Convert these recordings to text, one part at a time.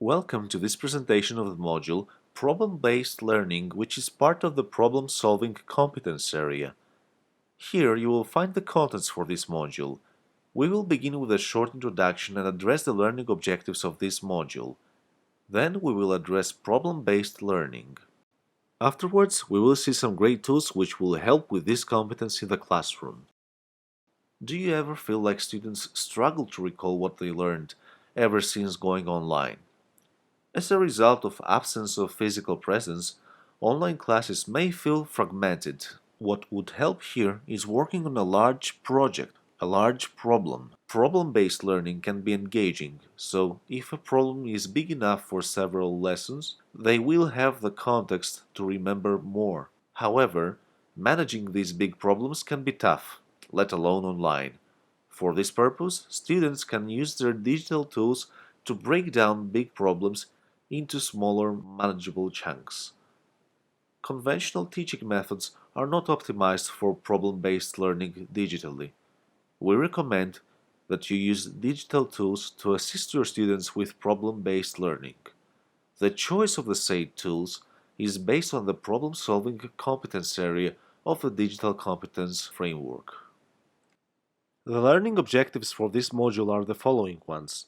Welcome to this presentation of the module Problem-Based Learning, which is part of the Problem-Solving competence area. Here you will find the contents for this module. We will begin with a short introduction and address the learning objectives of this module. Then we will address problem-based learning. Afterwards, we will see some great tools which will help with this competence in the classroom. Do you ever feel like students struggle to recall what they learned ever since going online? As a result of absence of physical presence, online classes may feel fragmented. What would help here is working on a large project, a large problem. Problem-based learning can be engaging, so if a problem is big enough for several lessons, they will have the context to remember more. However, managing these big problems can be tough, let alone online. For this purpose, students can use their digital tools to break down big problems into smaller, manageable chunks. Conventional teaching methods are not optimized for problem-based learning digitally. We recommend that you use digital tools to assist your students with problem-based learning. The choice of the said tools is based on the problem-solving competence area of the Digital Competence Framework. The learning objectives for this module are the following ones: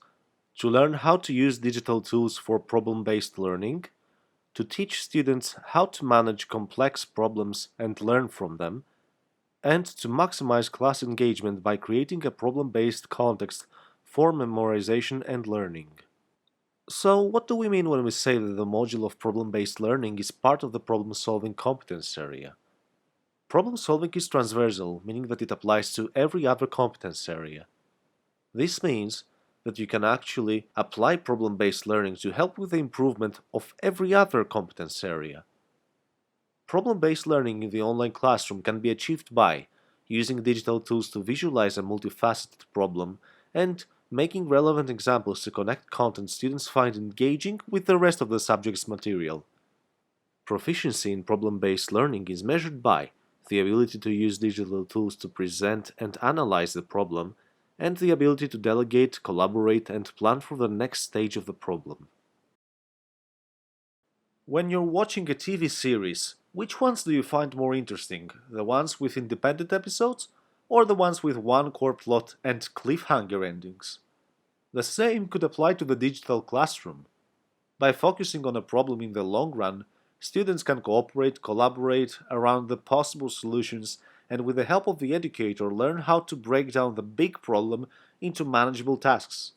to learn how to use digital tools for problem-based learning, to teach students how to manage complex problems and learn from them, and to maximize class engagement by creating a problem-based context for memorization and learning. So, what do we mean when we say that the module of problem-based learning is part of the problem-solving competence area? Problem-solving is transversal, meaning that it applies to every other competence area. This means that you can actually apply problem-based learning to help with the improvement of every other competence area. Problem-based learning in the online classroom can be achieved by using digital tools to visualize a multifaceted problem and making relevant examples to connect content students find engaging with the rest of the subject's material. Proficiency in problem-based learning is measured by the ability to use digital tools to present and analyze the problem, and the ability to delegate, collaborate, and plan for the next stage of the problem. When you're watching a TV series, which ones do you find more interesting? The ones with independent episodes, or the ones with one core plot and cliffhanger endings? The same could apply to the digital classroom. By focusing on a problem in the long run, students can cooperate, collaborate around the possible solutions, and with the help of the educator learn how to break down the big problem into manageable tasks.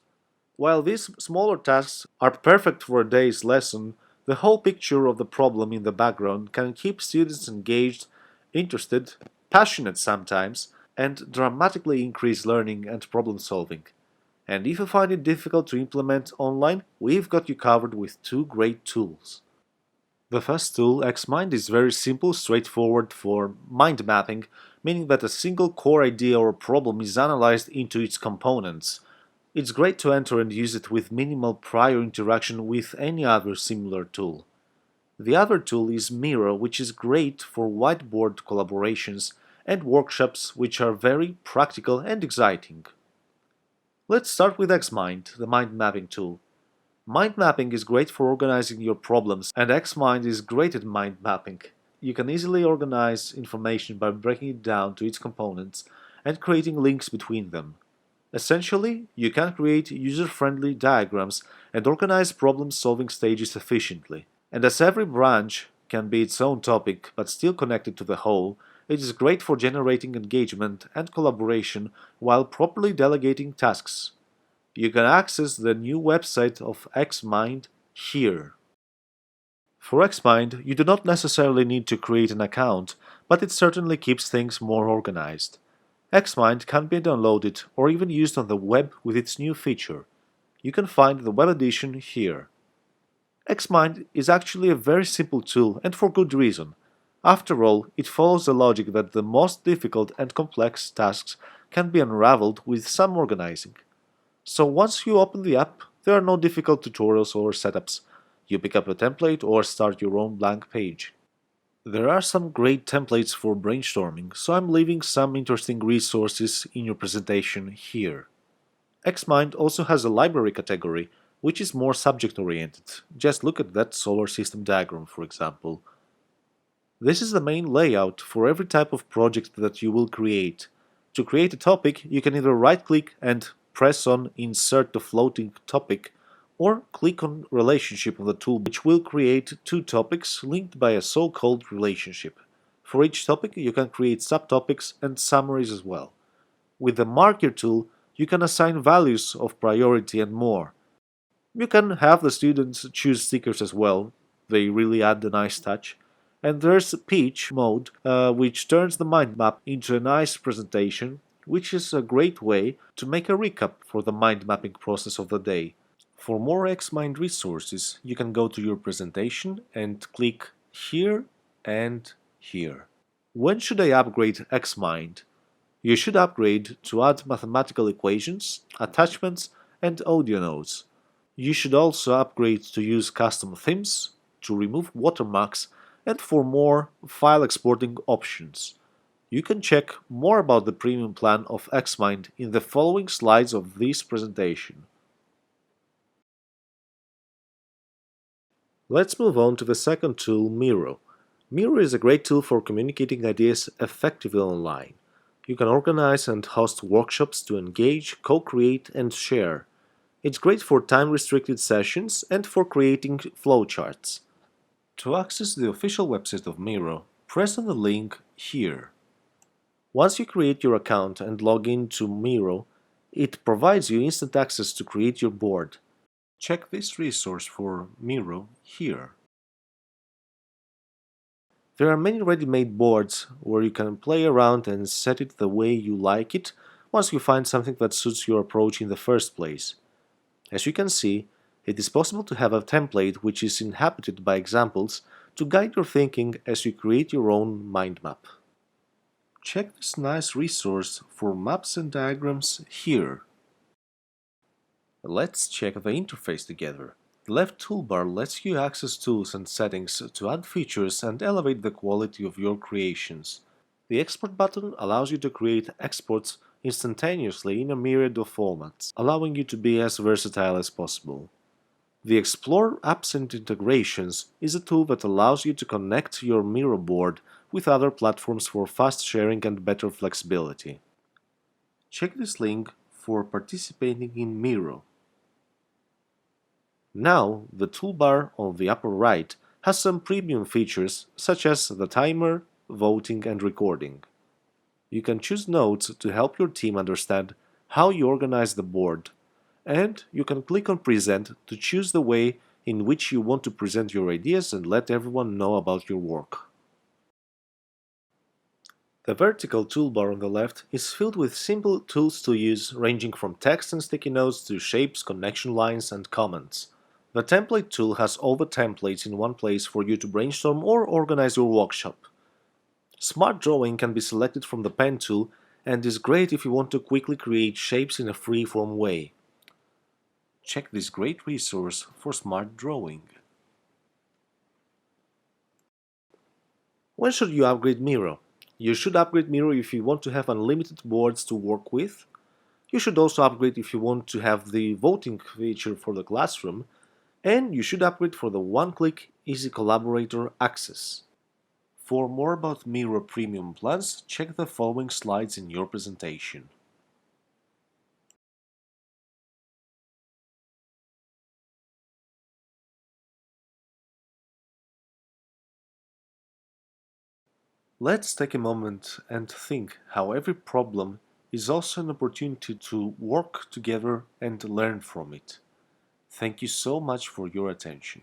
While these smaller tasks are perfect for a day's lesson, the whole picture of the problem in the background can keep students engaged, interested, passionate sometimes, and dramatically increase learning and problem solving. And if you find it difficult to implement online, we've got you covered with two great tools. The first tool, XMind, is very simple, straightforward for mind mapping, meaning that a single core idea or problem is analyzed into its components. It's great to enter and use it with minimal prior interaction with any other similar tool. The other tool is Miro, which is great for whiteboard collaborations and workshops, which are very practical and exciting. Let's start with XMind, the mind mapping tool. Mind mapping is great for organizing your problems, and XMind is great at mind mapping. You can easily organize information by breaking it down to its components and creating links between them. Essentially, you can create user-friendly diagrams and organize problem-solving stages efficiently. And as every branch can be its own topic but still connected to the whole, it is great for generating engagement and collaboration while properly delegating tasks. You can access the new website of XMind here. For XMind, you do not necessarily need to create an account, but it certainly keeps things more organized. XMind can be downloaded or even used on the web with its new feature. You can find the web edition here. XMind is actually a very simple tool, and for good reason. After all, it follows the logic that the most difficult and complex tasks can be unraveled with some organizing. So once you open the app, there are no difficult tutorials or setups. You pick up a template or start your own blank page. There are some great templates for brainstorming, so I'm leaving some interesting resources in your presentation here. XMind also has a library category, which is more subject-oriented. Just look at that solar system diagram, for example. This is the main layout for every type of project that you will create. To create a topic, you can either right-click and press on Insert the floating topic, or click on Relationship on the tool, which will create two topics linked by a so-called relationship. For each topic, you can create subtopics and summaries as well. With the Marker tool, you can assign values of priority and more. You can have the students choose stickers as well. They really add a nice touch. And there's Pitch mode, which turns the mind map into a nice presentation, which is a great way to make a recap for the mind mapping process of the day. For more XMind resources, you can go to your presentation and click here and here. When should I upgrade XMind? You should upgrade to add mathematical equations, attachments, and audio notes. You should also upgrade to use custom themes, to remove watermarks, and for more file exporting options. You can check more about the premium plan of XMind in the following slides of this presentation. Let's move on to the second tool, Miro. Miro is a great tool for communicating ideas effectively online. You can organize and host workshops to engage, co-create, and share. It's great for time-restricted sessions and for creating flowcharts. To access the official website of Miro, press on the link here. Once you create your account and log in to Miro, it provides you instant access to create your board. Check this resource for Miro here. There are many ready-made boards where you can play around and set it the way you like it once you find something that suits your approach in the first place. As you can see, it is possible to have a template which is inhabited by examples to guide your thinking as you create your own mind map. Check this nice resource for maps and diagrams here. Let's check the interface together. The left toolbar lets you access tools and settings to add features and elevate the quality of your creations. The export button allows you to create exports instantaneously in a myriad of formats, allowing you to be as versatile as possible. The Explore Apps and Integrations is a tool that allows you to connect your Miro board with other platforms for fast sharing and better flexibility. Check this link for participating in Miro. Now, the toolbar on the upper right has some premium features such as the timer, voting, and recording. You can choose notes to help your team understand how you organize the board, and you can click on Present to choose the way in which you want to present your ideas and let everyone know about your work. The vertical toolbar on the left is filled with simple tools to use, ranging from text and sticky notes to shapes, connection lines, and comments. The template tool has all the templates in one place for you to brainstorm or organize your workshop. Smart Drawing can be selected from the Pen tool and is great if you want to quickly create shapes in a free-form way. Check this great resource for Smart Drawing. When should you upgrade Miro? You should upgrade Miro if you want to have unlimited boards to work with. You should also upgrade if you want to have the voting feature for the classroom. And you should upgrade for the one-click Easy Collaborator access. For more about Miro Premium plans, check the following slides in your presentation. Let's take a moment and think how every problem is also an opportunity to work together and learn from it. Thank you so much for your attention.